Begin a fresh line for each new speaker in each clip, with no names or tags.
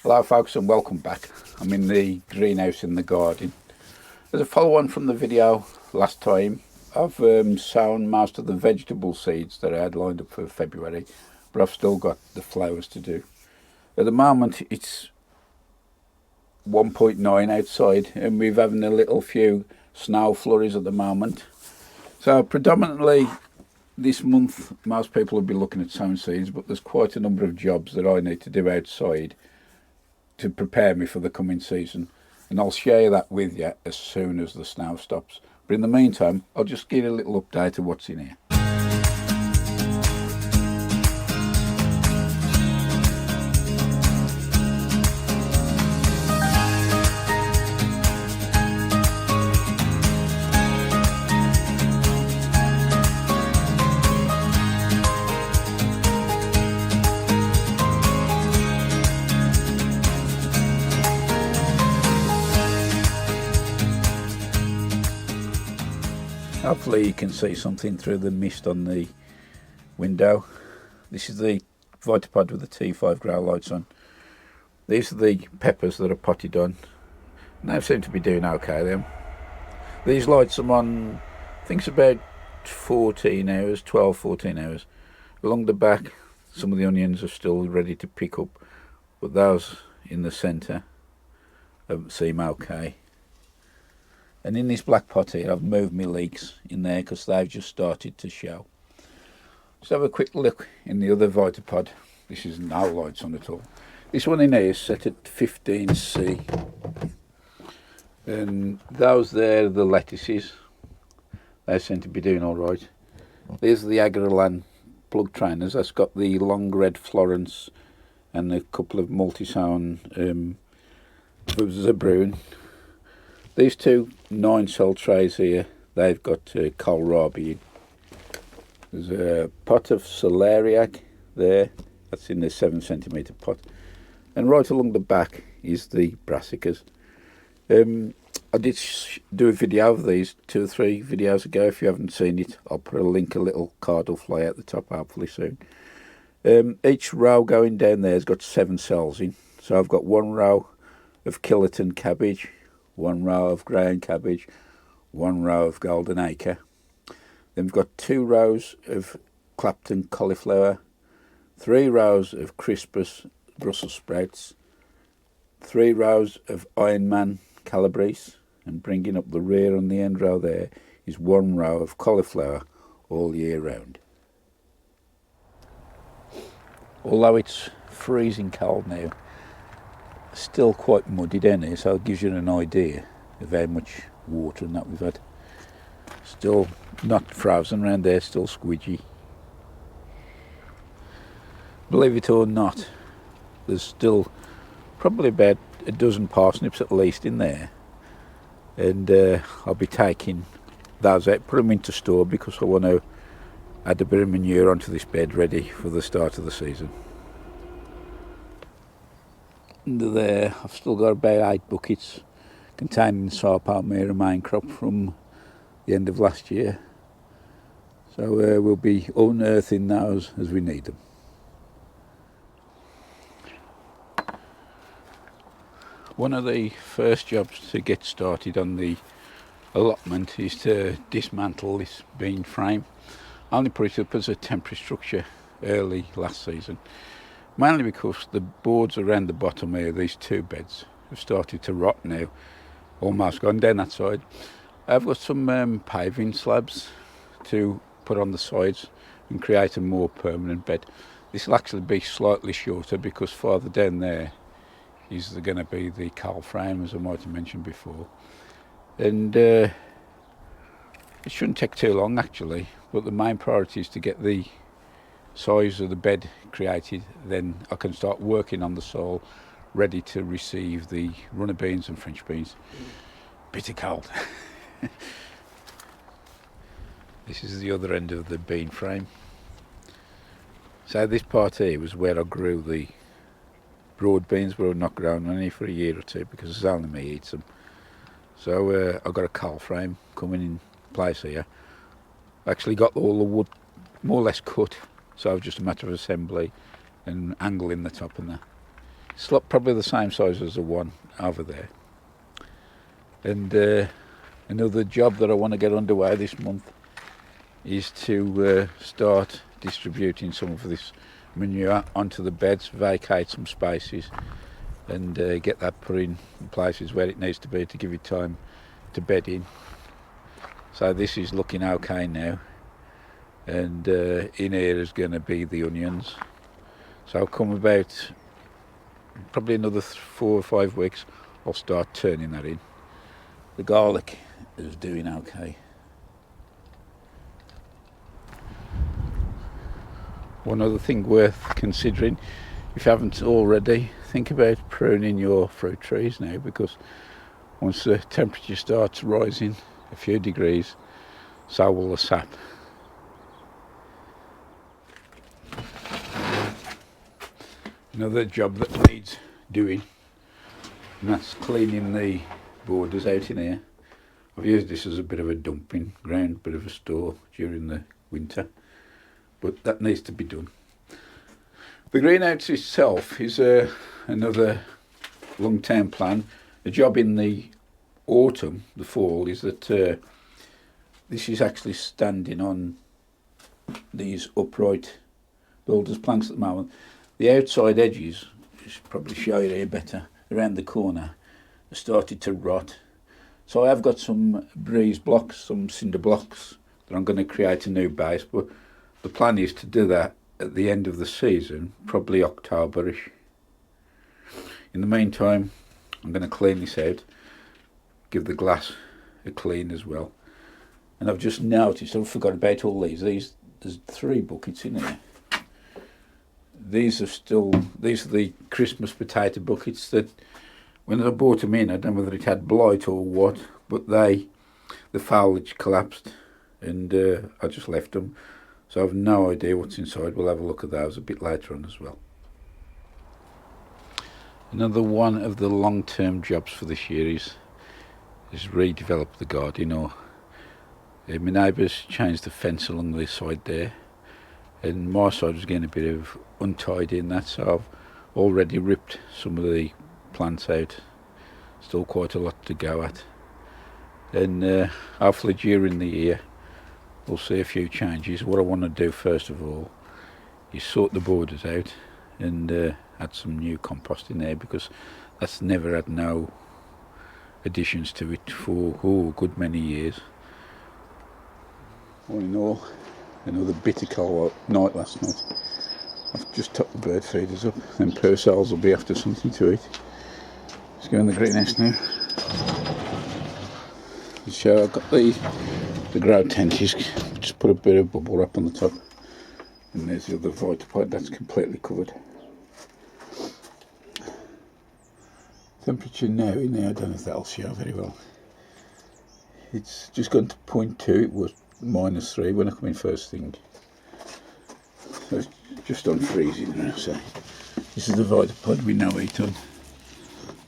Hello folks and welcome back. I'm in the greenhouse in the garden. As a follow on from the video last time, I've sown most of the vegetable seeds that I had lined up for February, but I've still got the flowers to do. At the moment it's 1.9 outside and we're having a little few snow flurries at the moment. So predominantly this month most people will be looking at sowing seeds, but there's quite a number of jobs that I need to do outside to prepare me for the coming season, and I'll share that with you as soon as the snow stops. But in the meantime, I'll just give you a little update of what's in here. Hopefully you can see something through the mist on the window. This is the Vitopod with the T5 grow lights on. These are the peppers that are potted on, and they seem to be doing okay then. These lights are on, I think it's about 14 hours, 12, 14 hours. Along the back, some of the onions are still ready to pick up, but those in the centre seem okay. And in this black pot here, I've moved my leeks in there because they've just started to show. Let's have a quick look in the other Vitopod. This is no lights on at all. This one in here is set at 15C. And those there are the lettuces. They seem to be doing all right. These are the Agralan plug trainers. That's got the long red Florence and a couple of multi-sown Zabroon. These two 9-cell trays here, they've got kohlrabi in. There's a pot of celeriac there, that's in the 7cm pot. And right along the back is the brassicas. I did do a video of these 2 or 3 videos ago. If you haven't seen it, I'll put a link, a little card will fly out the top hopefully soon. Each row going down there has got 7 cells in. So I've got 1 row of Killerton cabbage, 1 row of ground cabbage, 1 row of golden acre. Then we've got 2 rows of Clapton cauliflower, 3 rows of Crispus Brussels sprouts, 3 rows of Ironman calabrese, and bringing up the rear on the end row there is 1 row of cauliflower all year round. Although it's freezing cold now, still quite muddy down here, so it gives you an idea of how much water and that we've had. Still not frozen around there, still squidgy. Believe it or not, there's still probably about a dozen parsnips at least in there, and I'll be taking those out, put them into store because I want to add a bit of manure onto this bed ready for the start of the season. Under there I've still got about 8 buckets containing sour palmyra main crop from the end of last year, so we'll be unearthing those as we need them. One of the first jobs to get started on the allotment is to dismantle this bean frame. I only put it up as a temporary structure early last season, mainly because the boards around the bottom here, these 2 beds, have started to rot now, almost gone down that side. I've got some paving slabs to put on the sides and create a more permanent bed. This will actually be slightly shorter because farther down there is going to be the coal frame, as I might have mentioned before. And it shouldn't take too long actually, but the main priority is to get the size of the bed created, then I can start working on the soil ready to receive the runner beans and French beans. Bitter cold. This is the other end of the bean frame. So this part here was where I grew the broad beans, but I've not grown any for a year or 2 because it's only me eats them. So I've got a coal frame coming in place here. I actually got all the wood more or less cut, so it's just a matter of assembly and angling the top and that. It's probably the same size as the one over there. And another job that I want to get underway this month is to start distributing some of this manure onto the beds, vacate some spaces, and get that put in places where it needs to be to give it time to bed in. So this is looking okay now, and in here is going to be the onions. So I'll come about probably another 4 or 5 weeks, I'll start turning that in. The garlic is doing okay. One other thing worth considering, if you haven't already, think about pruning your fruit trees now, because once the temperature starts rising a few degrees, so will the sap. Another job that needs doing, and that's cleaning the borders out in here. I've used this as a bit of a dumping ground, bit of a store during the winter, but that needs to be done. The greenhouse itself is another long-term plan. The job in the autumn, the fall, is that this is actually standing on these upright builder's planks at the moment. The outside edges, I should probably show you here better, around the corner, have started to rot. So I have got some breeze blocks, some cinder blocks that I'm going to create a new base, but the plan is to do that at the end of the season, probably Octoberish. In the meantime, I'm going to clean this out, give the glass a clean as well. And I've just noticed, I forgot about all these. There's 3 buckets in here. These are the Christmas potato buckets that, when I bought them in, I don't know whether it had blight or what, but the foliage collapsed, and I just left them. So I've no idea what's inside. We'll have a look at those a bit later on as well. Another one of the long-term jobs for this year is redevelop the garden. Or my neighbours changed the fence along the side there, and my side was getting a bit of untidy in that, so I've already ripped some of the plants out. Still quite a lot to go at, and hopefully during the year we'll see a few changes. What I want to do first of all is sort the borders out and add some new compost in there, because that's never had no additions to it for a good many years. All in all, another bitter cold night last night. I've just topped the bird feeders up, and Purcells will be after something to eat. Let's go in the greenhouse now. So I've got the grow tent, just put a bit of bubble wrap on the top, and there's the other Vitopod that's completely covered. Temperature now in there, I don't know if that'll show very well. It's just gone to 0.2, it was -3 when I come in first thing. So it's just on freezing now. So this is the Vitopod we now eat on.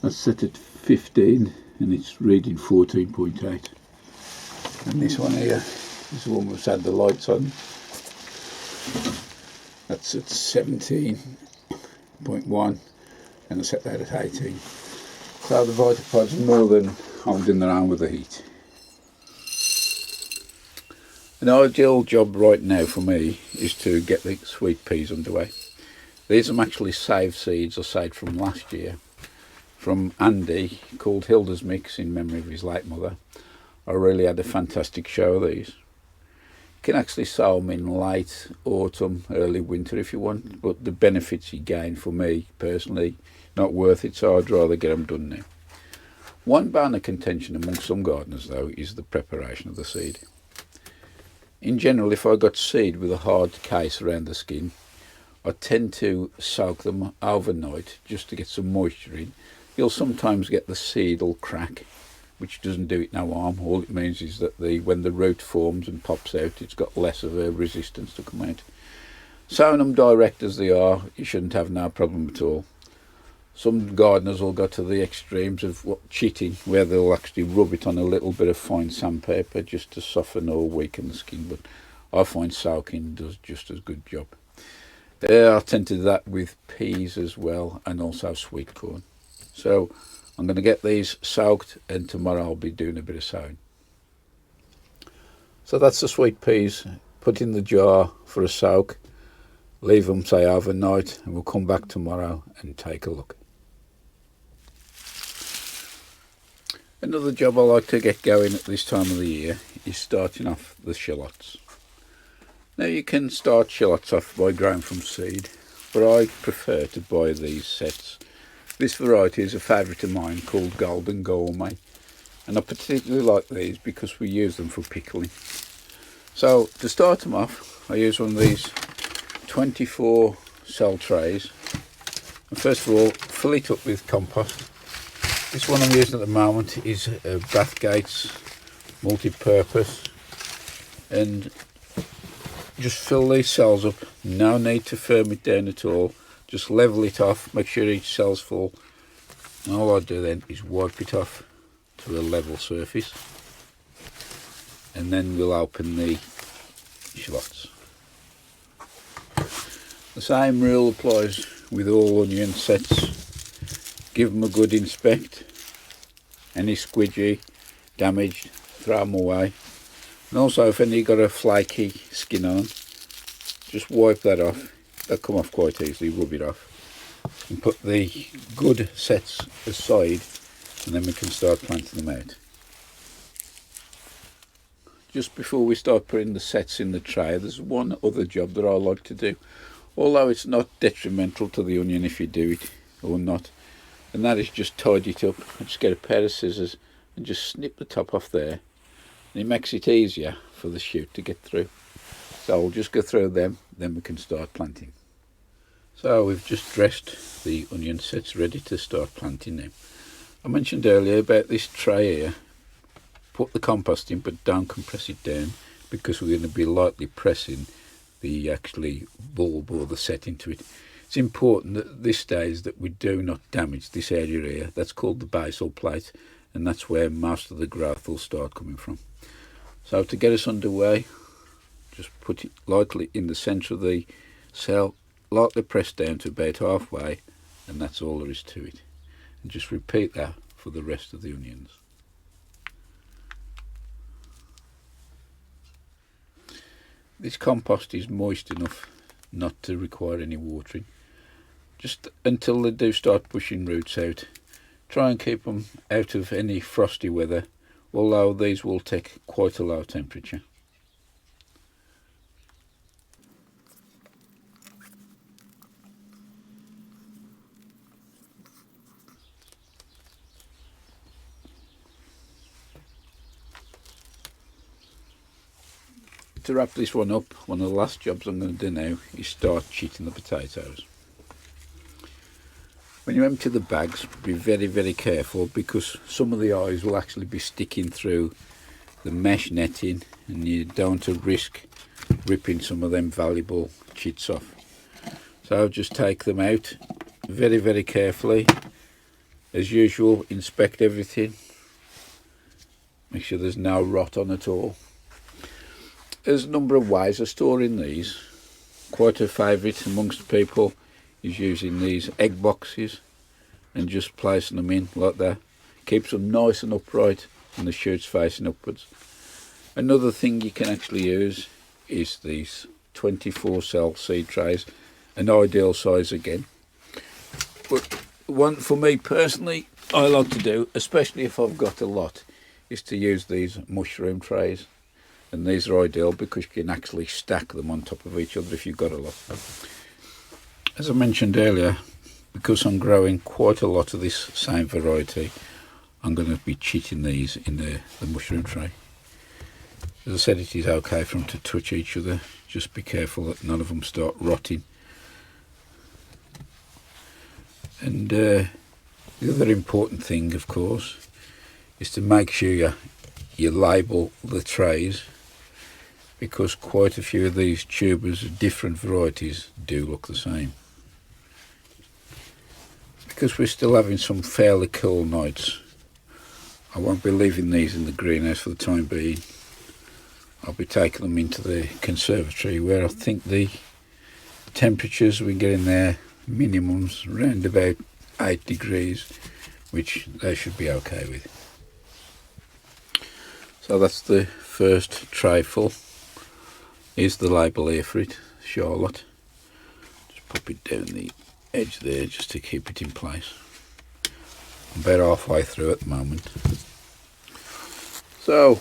That's set at 15 and it's reading 14.8. And this one here is the one we've had the lights on. That's at 17.1 and I set that at 18. So the Vitopod's more than holding their own with the heat. An ideal job right now for me is to get the sweet peas underway. These are actually saved seeds, I saved from last year, from Andy, called Hilda's Mix in memory of his late mother. I really had a fantastic show of these. You can actually sow them in late autumn, early winter if you want, but the benefits you gain for me personally, not worth it, so I'd rather get them done now. One bone of contention among some gardeners though is the preparation of the seed. In general, if I got seed with a hard case around the skin, I tend to soak them overnight just to get some moisture in. You'll sometimes get the seed will crack, which doesn't do it no harm. All it means is that when the root forms and pops out, it's got less of a resistance to come out. Sowing them direct as they are, you shouldn't have no problem at all. Some gardeners will go to the extremes of chitting, where they'll actually rub it on a little bit of fine sandpaper just to soften or weaken the skin, but I find soaking does just as good job. I tend to do that with peas as well, and also sweet corn. So I'm going to get these soaked, and tomorrow I'll be doing a bit of sowing. So that's the sweet peas. Put in the jar for a soak, leave them say overnight, and we'll come back tomorrow and take a look. Another job I like to get going at this time of the year is starting off the shallots. Now you can start shallots off by growing from seed, but I prefer to buy these sets. This variety is a favourite of mine called Golden Gourmet, and I particularly like these because we use them for pickling. So to start them off, I use one of these 24 cell trays, and first of all fill it up with compost. This one I'm using at the moment is a Bathgates multi-purpose, and just fill these cells up. No need to firm it down at all, just level it off, make sure each cell's full, and all I do then is wipe it off to a level surface, and then we'll open the shallots. The same rule applies with all onion sets. Give them a good inspect. Any squidgy, damaged, throw them away. And also if any got a flaky skin on, just wipe that off. They'll come off quite easily, rub it off. And put the good sets aside, and then we can start planting them out. Just before we start putting the sets in the tray, there's one other job that I like to do, although it's not detrimental to the onion if you do it or not, and that is just tidy it up. I just get a pair of scissors and just snip the top off there, and it makes it easier for the shoot to get through. So we'll just go through them, then we can start planting. So we've just dressed the onion sets ready to start planting them. I mentioned earlier about this tray here. Put the compost in, but don't compress it down, because we're going to be lightly pressing the actually bulb or the set into it. It's important at this stage that we do not damage this area here. That's called the basal plate, and that's where most of the growth will start coming from. So to get us underway, just put it lightly in the centre of the cell, lightly press down to about halfway, and that's all there is to it. And just repeat that for the rest of the onions. This compost is moist enough not to require any watering, just until they do start pushing roots out. Try and keep them out of any frosty weather, although these will take quite a low temperature. To wrap this one up, one of the last jobs I'm going to do now is start chitting the potatoes. When you empty the bags, be very, very careful, because some of the eyes will actually be sticking through the mesh netting, and you don't want to risk ripping some of them valuable chits off. So just take them out very, very carefully. As usual, inspect everything. Make sure there's no rot on at all. There's a number of ways of storing these. Quite a favourite amongst people is using these egg boxes and just placing them in like that. Keeps them nice and upright and the shoots facing upwards. Another thing you can actually use is these 24 cell seed trays, an ideal size again. But one for me personally I like to do, especially if I've got a lot, is to use these mushroom trays. And these are ideal because you can actually stack them on top of each other if you've got a lot. As I mentioned earlier, because I'm growing quite a lot of this same variety, I'm going to be chitting these in the mushroom tray. As I said, it is okay for them to touch each other. Just be careful that none of them start rotting. And the other important thing, of course, is to make sure you label the trays, because quite a few of these tubers of different varieties do look the same. Because we're still having some fairly cool nights, I won't be leaving these in the greenhouse for the time being. I'll be taking them into the conservatory, where I think the temperatures we get in there, minimums around about 8 degrees, which they should be okay with. So that's the first tray full. Here's the label here for it, Charlotte. Just pop it down the edge there just to keep it in place. I'm about halfway through at the moment. So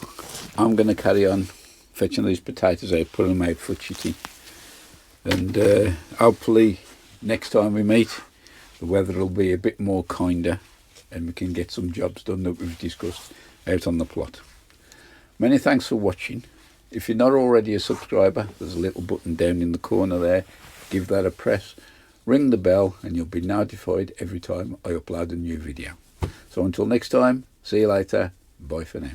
I'm going to carry on fetching these potatoes out, putting them out for chitting. And hopefully next time we meet, the weather will be a bit more kinder and we can get some jobs done that we've discussed out on the plot. Many thanks for watching. If you're not already a subscriber, there's a little button down in the corner there. Give that a press, ring the bell, and you'll be notified every time I upload a new video. So until next time, see you later. Bye for now.